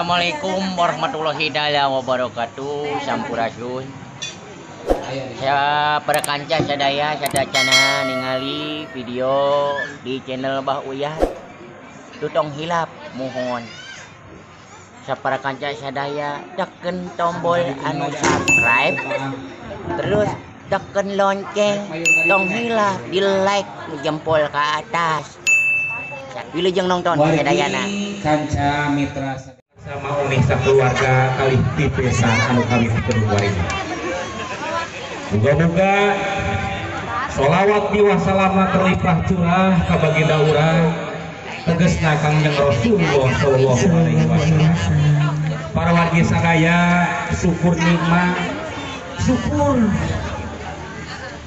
Assalamualaikum warahmatullahi wabarakatuh. Sampurasun. Saya pada kanca sadaya sadacana ningali video di channel Bah Uyah. Tutong hilap mohon. Para kanca sadaya tekan tombol anu subscribe. Terus tekan lonceng tong hilap di like jempol ke atas. Wilujeng nonton sadayana. Kanca mitra sama unih sakeluarga kali tipesan anu kami kedua ini. Moga-moga sholawat diwasalama terlimpah curah ka baginda urang tegesna Kangjeng Rasulullah sallallahu alaihi wasallam. Para wargi sadaya syukur nikmat syukur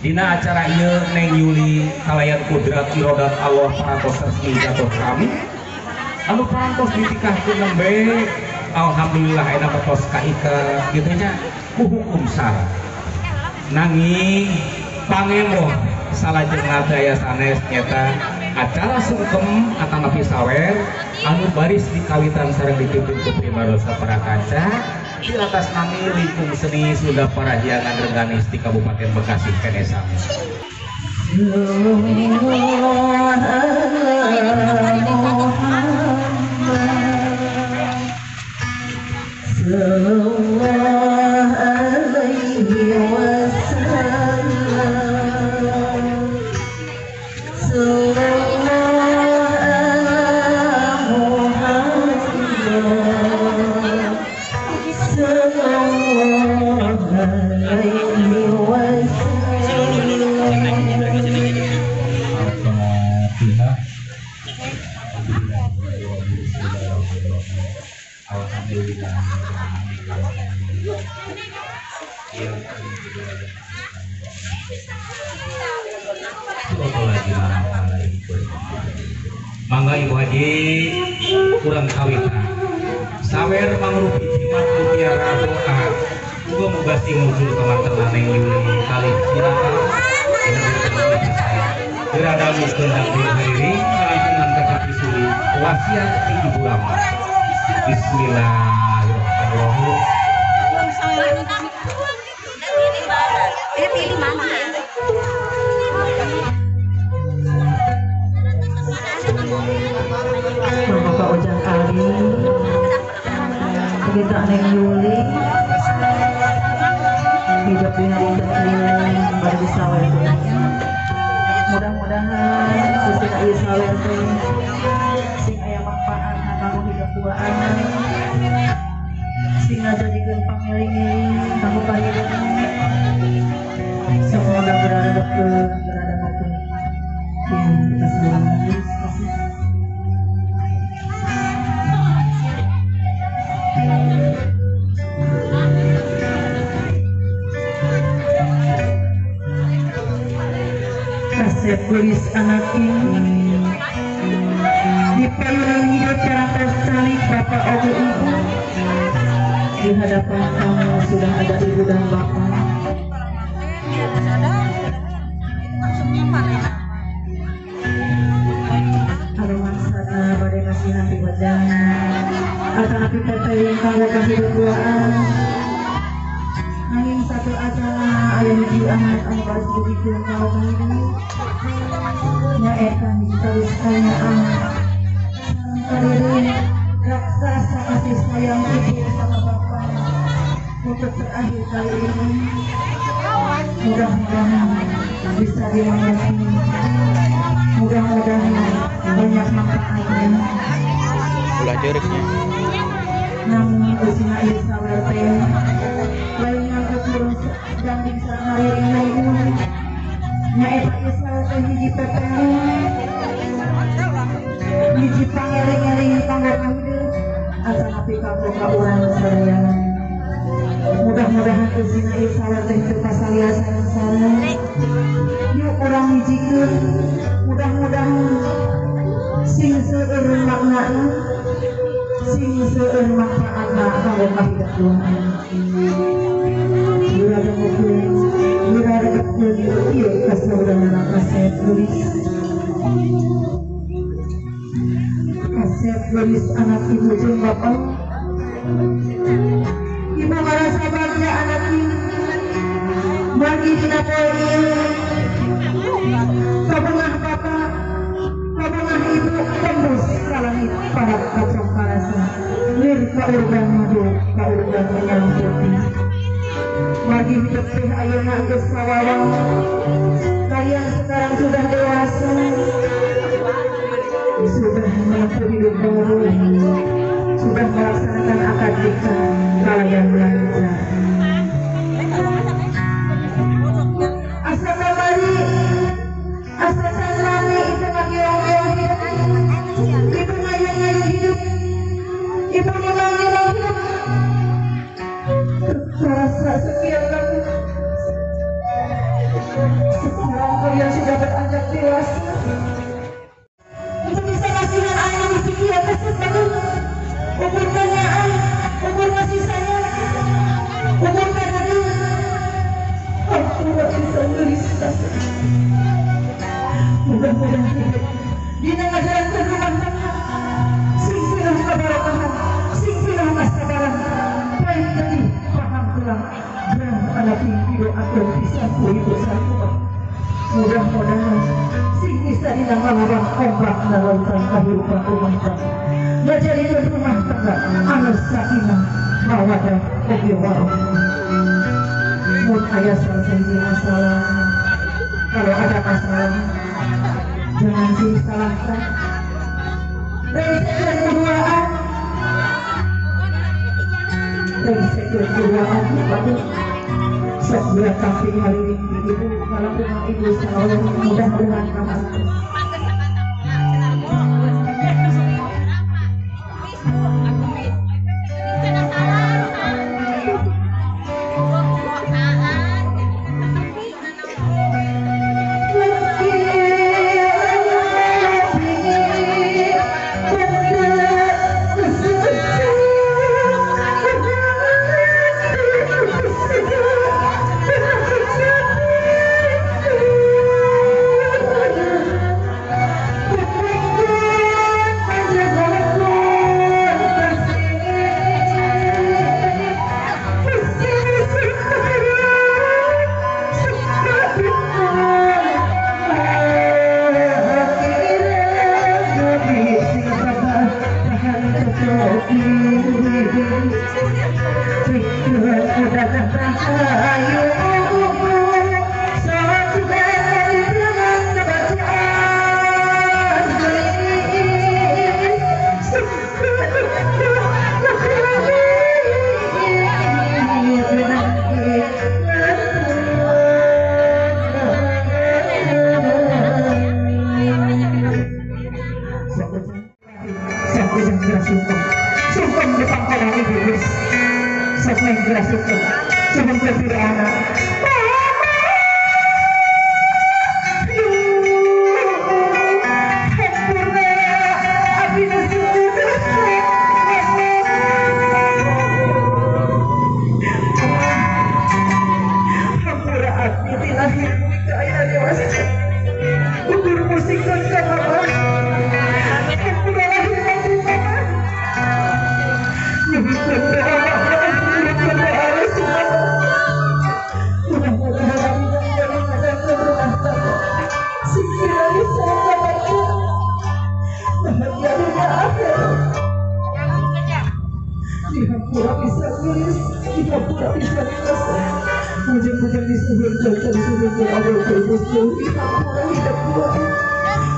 dina acara ieu Neng Yuli kalayan kudrat irodat Allah parantos resmi jatuh kami anu parantos ditikahkeun nembe alhamdulillah enak patos ka ika kitu nya ku hukum sara nanging pangemboh salajengna daya sanes nyata acara sungkem atanapi sawer anu baris dikawitan sareng dipimpin ku primadosa para kanca di atas nami lingkung seni sudah para hiangan reganis di Kabupaten Bekasi kene sami. Mangga Ibu Haji kurang kawitan sawer mangrupi jimat mutiara doa juga mugasi muncul teman-teman yang Yuli kali sirata berada mungkin dan diri dengan kata suri wasiat ibu lama. Bismillahirrahmanirrahim. Pilih mana? Bapak Ujang Ali, kita Neng Yuli, hidup dengan indah pada disawer itu. Mudah-mudahan sisi ayah sawer itu, sing ayah manfaat kamu hidup tuaan, sing jadikan pangiling kamu pahidan. Semoga berada waktu yang kita sedang Kasep tulis anak ini di payungan hidup cara tersalib bapak atau ibu. Di hadapan kamu sudah ada ibu dan bapak. Aroman sana badai kasihan di wadana akan api kata yang kamu kasih berduaan. Angin satu acara ayah di amat angkas begitu kau ini nyaekan dituliskannya amat kadiri raksasa kasih sayang ibu sama bapak untuk terakhir kali ini mudah-mudahan bisa dimengerti mudah-mudahan banyak manfaatnya Ulah jeruknya. namun usina isa werte lain yang keturun dan bisa hari ini nyaeta isa werte hiji petemu hiji pangeling-eling tangga hidup asal api kamu ka urang sadaya mudah-mudahan usina isa werte itu pasalia sareng-sareng yuk urang hijikeun mudah-mudahan sing seueur maknana sing seueur manfaatna kanggo kahidup Tuhan. Berada mungkin berada kemudian ieu kasaudara kasep tulis anak ibu jeung bapak dina poe ieu kabungah bapak kabungah ibu tembus ka langit para kacang kalasa lir ka urang madu ka urang menyang putih magi hidup teh ayeuna geus kawawa kalian sekarang sudah dewasa sudah menempuh hidup baru sudah melaksanakan akad nikah kalian lancar asa kamari asa sangrame itu ngageong-geong hidup ibu ngayung-ngayung hidup ibu nyemang-nyemang hidup terasa sekian lama sekarang kalian sudah beranjak dewasa untuk bisa kasihan anak di pikiran tersebut ukur kanyaan ukur kasih sayang ukur kadadu aku gak bisa gelisah mudah-mudahan hidup dina ngajarankan rumah tangga sing pinuh kabarokahan sing pinuh kasabaran baik tadi paham tulang dan anak video atau bisa ibu satu mudah-mudahan sing bisa dina ngalurang ombak nalautan kehidupan rumah tangga ngajadikan rumah tangga anu sakinah mawadah oge warahmah mun aya salah masalah kalau ada masalah jangan disalahkan rengsek berduaan rengsek berduaan tapi sok beratang hari ini ibu kalau rumah ibu selalu mudah-mudahan kamu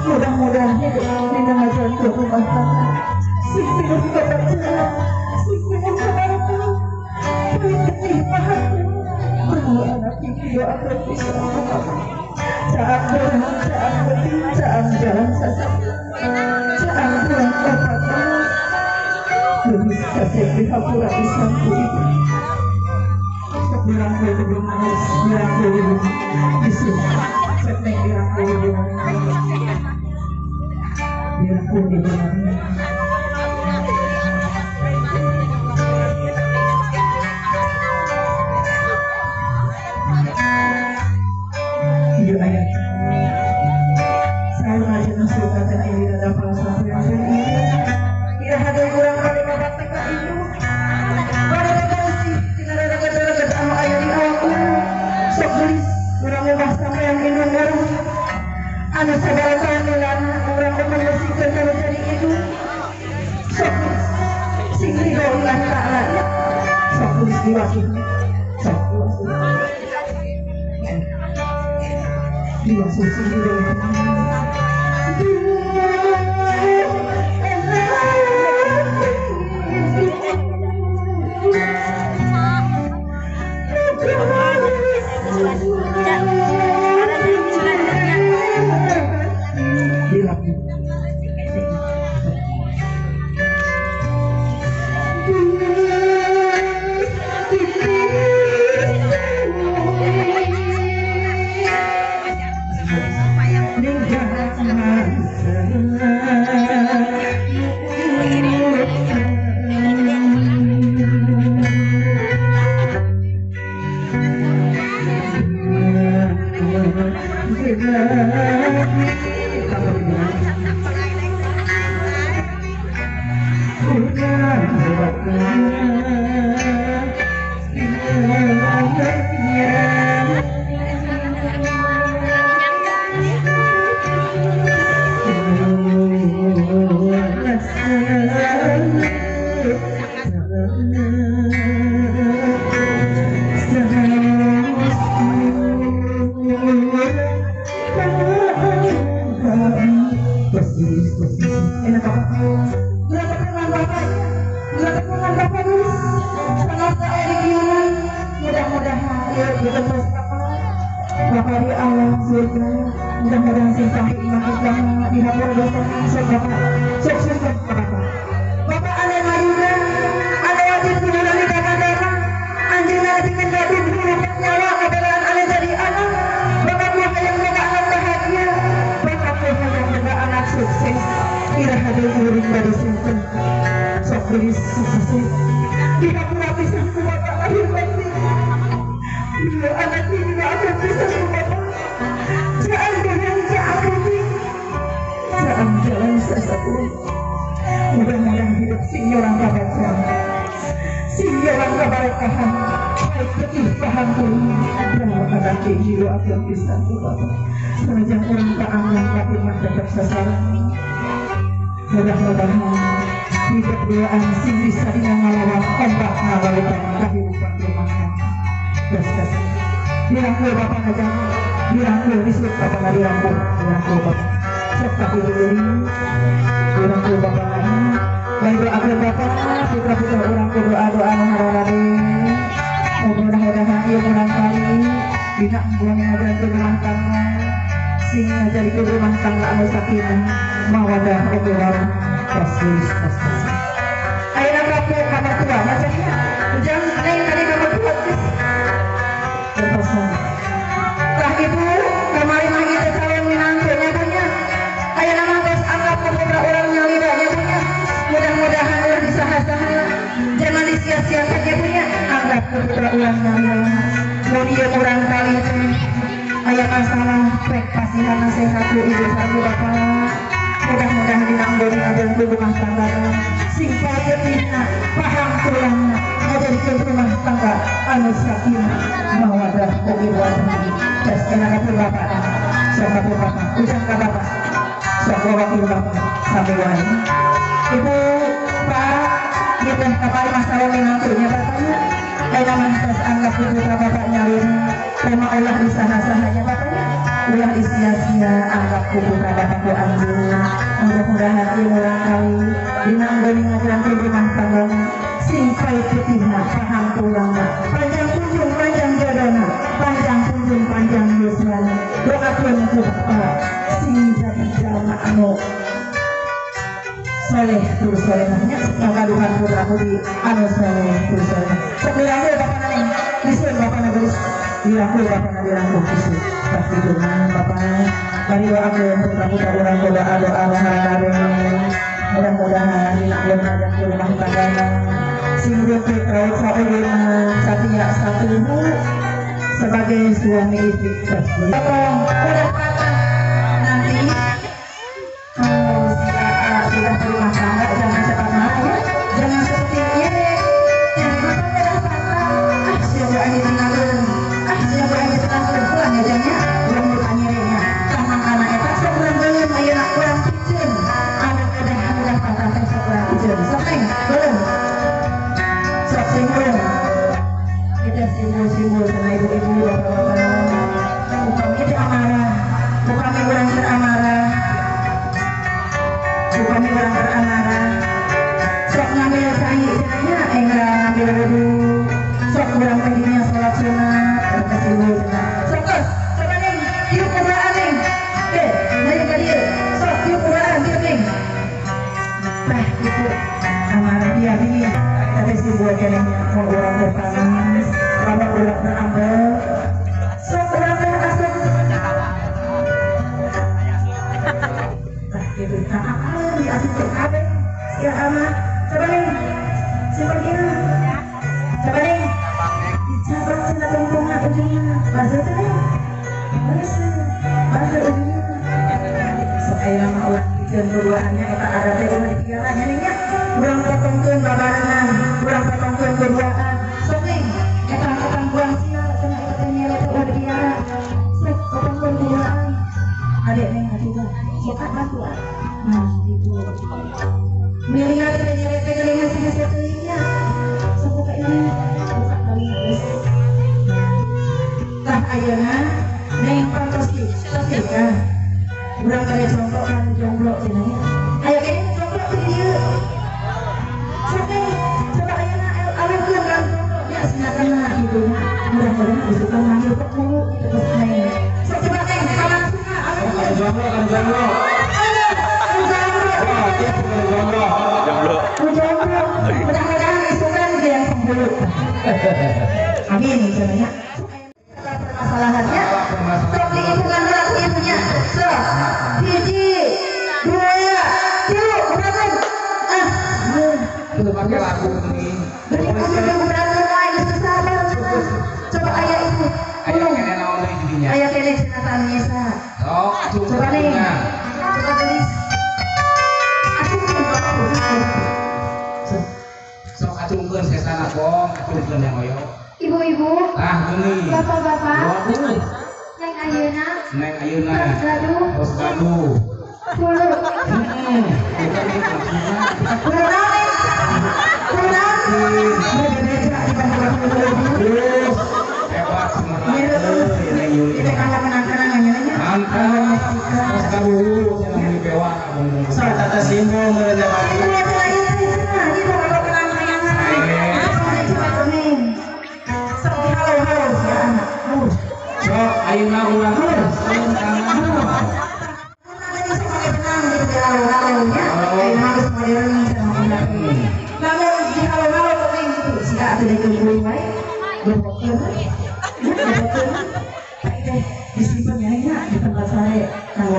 mudah-mudahan dina ngajarankan rumah tangga sing pinuh kebahagiaan sing pinuh kebahagiaan pilih pahat bahwa anak video akan bisa caang berang caang beting caang jalan sasak caang pulang opat lebih kasih dihapura islam ibu bilang belum harus bilang belum isu seteng bilang belum bilang belum iya ayat saya aja masuk kata ini ada perasaan yang ini ia ada kurang kali mengatakan itu pada kasih tidak ada kata ayat di awal sok gelis anu sabaraha kehamilan urang memusikeun kana jadi ibu sok sing ridho Allah taala sok geus diwakil sok dia suci ridho Bapak di alam surga, mudah-mudahan simpang iman Islam dihapur dosa surga sukses Bapak. Bapak ane mayuna, ane wajib kudu di darah, anjeunna dengan gadis hidup nyawa kebelaan ane jadi anak. Bapak yang menjaga anak bahagia, Bapak yang menjaga anak sukses. Iraha deui uring bade simpen, sok geus sukses. Dihapur pisan ku Bapak lahir batin. Bila anak ini tidak akan bisa Bapak, jangan dengan jalan jalan sesatu. Mudah-mudahan hidup sinyorang kabacan, sinyorang kabarekahan, baik betul paham pun, bahwa anak jiwa akan bisa Bapak. Semenjak orang tak aman, tapi mah tetap sasaran. Mudah-mudahan hidup doaan sing bisa ngalawan ombak ngalawan kehidupan rumah tangga. Dasar, dirangkul Bapak aja, dirangkul disebut Bapak nggak dirangkul Bapak. Serta dirangkul Bapak lagi. Baik doa Bapak, putra-putra orang doa mengharapkan. Mudah-mudahan ia kurang kali tidak buang ada rumah tangga, sehingga jadi rumah tangga anu sakinah, mawadah warohmah, tasbih. Ayo nak kamar tua macamnya, jangan naik kali kamar tua. Lah ibu kemarin lagi calon minangkunya punya ayah nama bos anggap kepada orang nyalidanya punya mudah-mudahan ulah disaha-saha jangan disia-siakan ya punya anggap kepada orang nyalidanya mau dia kurang kali ayah masalah pek pasihan nasihat ibu sabu bapak mudah-mudahan dinanggoni adan rumah tangga sing payetina paham tulangna ngajarikeun rumah tangga anu sakinah mawadah warohmah. Terus kenapa Bapak sama Bapak ucap ka Bapak sok wakil Bapak sampai wae Ibu Pak kita kembali masalah menantunya Bapaknya ayo mantas anggap putra Bapak nyalin tema Allah disaha-sahanya Bapaknya ulah sia-sia anggap putra Bapak ku anjing mudah-mudahan ieu kali dinanggoni ngajaran rumah tangga sing putihna paham tulangna panjang kunjung panjang jodona panjang kunjung panjang yuswana doakeun ku Bapak sing jadi jalma anu soleh tur solehnya ngagaduhan putraku di anu soleh tur soleh sok dirangkul Bapak nang disueun Bapak na geus dirangkul Bapak na dirangkul kisu pasti durna Bapak bari doakeun putra-putra urang doa-doa hareureum mudah-mudahan dinanggeuan adan rumah tanggana sing rumput raut saulina satya satuhu sebagai suami istri tolong udah kata nanti sudah berumah tangga jangan cepat marah ya jangan seperti ini siapa yang ditinggalin siapa yang ditinggalin pulang ya jangan belum ditanya ya tangan anak itu tadi ada si buat kene mau orang berpanas kalau orang berambel sok orang berasal gitu di asik berkabe ya ama coba nih simpan ini coba nih dicabar cina tungtung ujungnya bahasa itu nih bahasa ujungnya sok ayo nama ulah dan berduaannya kita ada teh ulah dipiaranya nih ya kurang potongkeun babarengan kurang potongkeun berduaan sok nih etang buang sial cenah eta teh nyele teh ulah dipiara sok potongkeun berduaan adek neng atuh sok bantu nah itu miliar teh nyele teh geuning hasil teuing nya sok buka ini buka kali geus tah ayeuna neng pantosti kan urang kaya contoh kan jomblo cenah ayo kene jomblo di dieu sok coba ayeuna aleukeun kan ya sinakana gitu mudah-mudahan disuka manggil kok mulu terus neng sok coba neng kalau suka aleukeun jomblo kan jomblo jomblo mudah-mudahan isukan dia yang pembulu amin cenah permasalahannya sok dihitungan dulu ibunya sok hiji dua tilu berantem itu pakai lagu ini beri kamu berantem lain sabar coba ayah ibu ayah kene naon deui didinya ayah kene cenah Nisa sok coba nih coba tulis sok acungkeun sesana bong acungkeun yang oyo Ibu-ibu, gini bapak-bapak, neng ayeuna, neng ayeuna gaduh, tos gaduh puluh, hebat semangat mantap tos gaduh cenah beli bewak abang Sok tata simbol sok ayeuna urang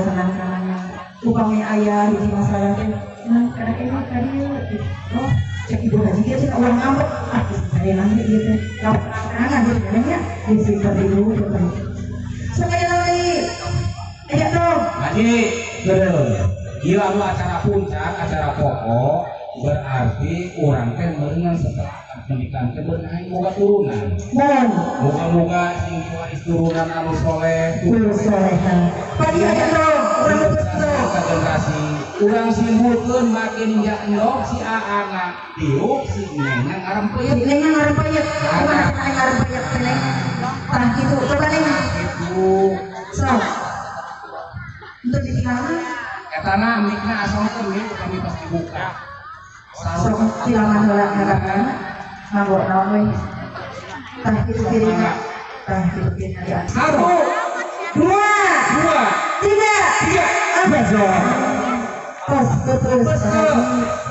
salam tangan upamanya ayah di masalah kadang ini tadi oh cek ibu haji dia cek uang ngambek saya nanti gitu kalau penanganan gitu ya disimpan dulu supaya nanti dong Haji betul gila lu acara puncak acara pokok berarti orang teh meureun setelah pernikahan teh beunang boga turunan mohon moga-moga sing diwaris turunan anu soleh solehan padi aja dong orang betul generasi urang simpulkeun make ninja endog si aana diuk si nengna ngarempeuyeut si nengnya ngarempeuyeut kumaha ngarempeuyeut si neng tah kitu coba neng itu sok untuk ditinggalkan etana mikna asongkeun ieu kami pas dibuka sok silangan heula ngadakan nganggo naon we tah kitu kirinya tah kitu kirinya di atas 1 2 3 apa sok pas betul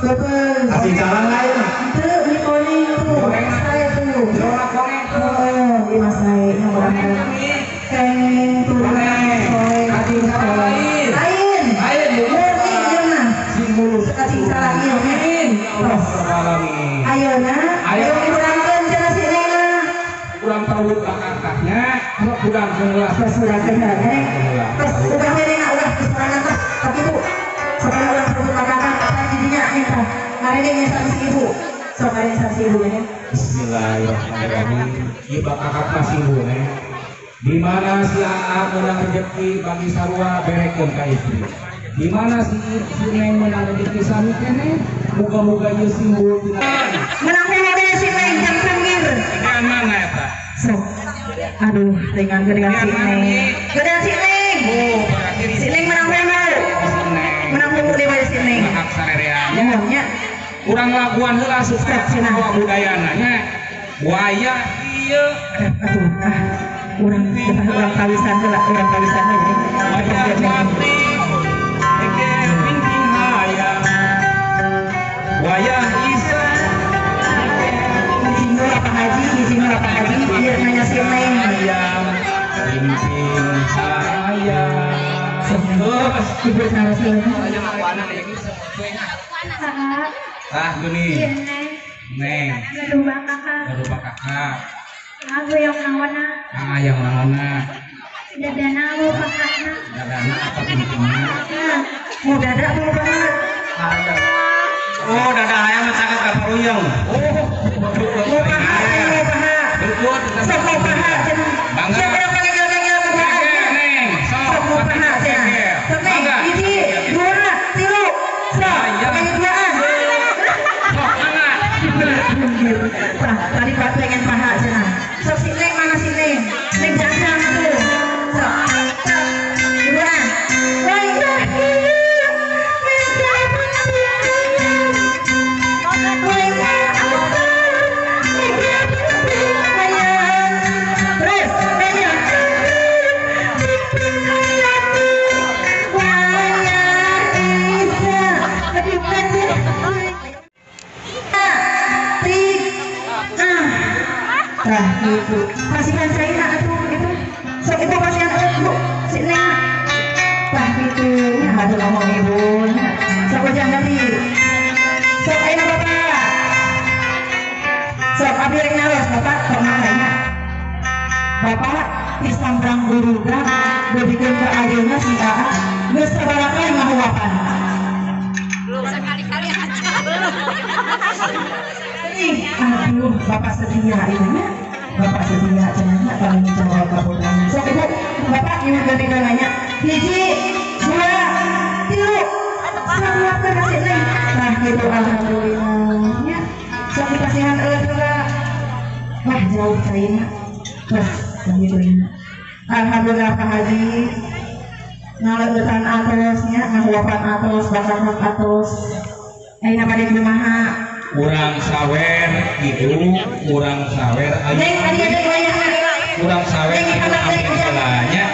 betul kasih jalan lain. itu di koning tuh saya tuh jorok koneng oh di mas saya yang orang keng tuh kasih jalan lain lain lain murni ieu mah simbol kasih salah ieu amin Allah alamin ayeuna ayo diurangkeun cenah si nena kurang tahu kakaknya kalau kurang jelas pas udah kenal pas udah nena udah keserangan tah tapi bu sekarang ulang sebut kakak apa jadinya minta ngarene nyesal si ibu sok ngarene nyesal si ibu ya Bismillahirrahmanirrahim iba kakak masih boleh di mana si anak menang rezeki bagi sarua berekeun ka istri di mana si neng menang rezeki sami kene muga-muga ieu simbol menang nene si neng jam pinggir dengan mana eta sok aduh dengan gedean si neng gedean si neng oh berarti si neng menang nene si neng menang nunggu di bawah si neng hak sarereanya ngomongnya urang laguan heula supaya bawa budayana nya buaya ieu aduh urang urang kawisan heula urang kawisan aja buaya mati eke pingping hayang buaya isa Ibu salah silakan. Kakak. Ah, gini. Iya, Neng. Neng, Gaduh bang kakak. baru kakak. Aku yang nawana. Ah, yang mana? Dadana mau kakakna. Dadana apa pentingnya? Nah, Mau dadak mau banget. Ada. Oh, dadah ayam sangat kaparuyang. Oh, Mau paha, mau paha. berkuat. Sok mau paha. Bangga. Sok yang panggil-panggil mau paha. Neng, Sok mau paha cenah. Sok nih, hiji, dua, tilu. Sok, panggil duaan. Tah, tadi Pak pengen paha cenah. Sok si Neng mana si Neng? Neng jangkang tuh. Sok. Duaan. Terus, nanya. Nah, gitu. Kasihan saya atuh itu. Sok ibu kasihan ibu. Si Neng. Nah, gitu. Aduh ngomong ibu. Sok wajah dari. Sok ayo bapak. Sok abdi rek naros bapak kok makanya. Bapak disambrang gurugan beureun ka ayeuna si Aa geus sabaraha kali ngahuwapan. Aduh, bapak setia ini, bapak setia cenanya paling jawab kaburannya. Sok ibu, bapak ibu ganti nanya, hiji, dua, tilu, semua kasih nih. Nah gitu alhamdulillahnya, sok dikasihan pula. Wah jauh saya, wah begitu ini. Alhamdulillah Pak Haji, ngalebetan atasnya, ngahuapan atas, bakal atas. Ayo pada di rumah. Kurang sawer gitu, kurang sawer. Neng, tadi ada yang Kurang sawer. Hampir selanya.